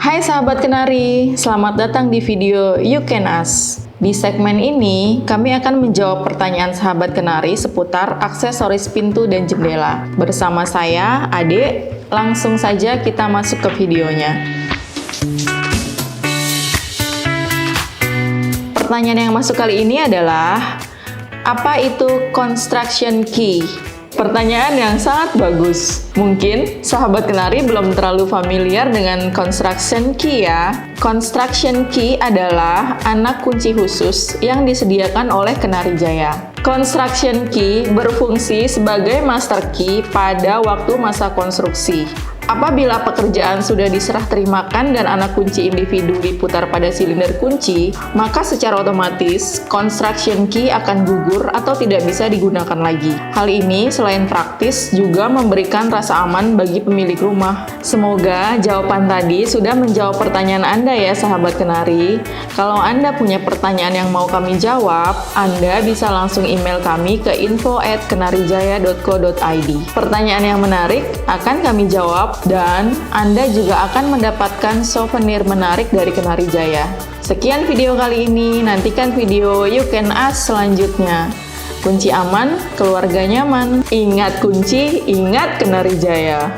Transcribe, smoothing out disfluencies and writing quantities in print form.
Hai sahabat Kenari, selamat datang di video You Can Ask. Di segmen ini, kami akan menjawab pertanyaan sahabat Kenari seputar aksesoris pintu dan jendela. Bersama saya, Ade, langsung saja kita masuk ke videonya. Pertanyaan yang masuk kali ini adalah, apa itu construction key? Pertanyaan yang sangat bagus. Mungkin sahabat Kenari belum terlalu familiar dengan construction key ya. Construction key adalah anak kunci khusus yang disediakan oleh Kenari Jaya. Construction key berfungsi sebagai master key pada waktu masa konstruksi. Apabila pekerjaan sudah diserah terimakan dan anak kunci individu diputar pada silinder kunci, maka secara otomatis construction key akan gugur atau tidak bisa digunakan lagi. Hal ini selain praktis juga memberikan rasa aman bagi pemilik rumah. Semoga jawaban tadi sudah menjawab pertanyaan Anda ya sahabat Kenari. Kalau Anda punya pertanyaan yang mau kami jawab, Anda bisa langsung email kami ke info@kenarijaya.co.id. Pertanyaan yang menarik akan kami jawab dan Anda juga akan mendapatkan souvenir menarik dari Kenari Jaya. Sekian video kali ini, nantikan video You Can Ask selanjutnya. Kunci aman, keluarga nyaman. Ingat kunci, ingat Kenari Jaya.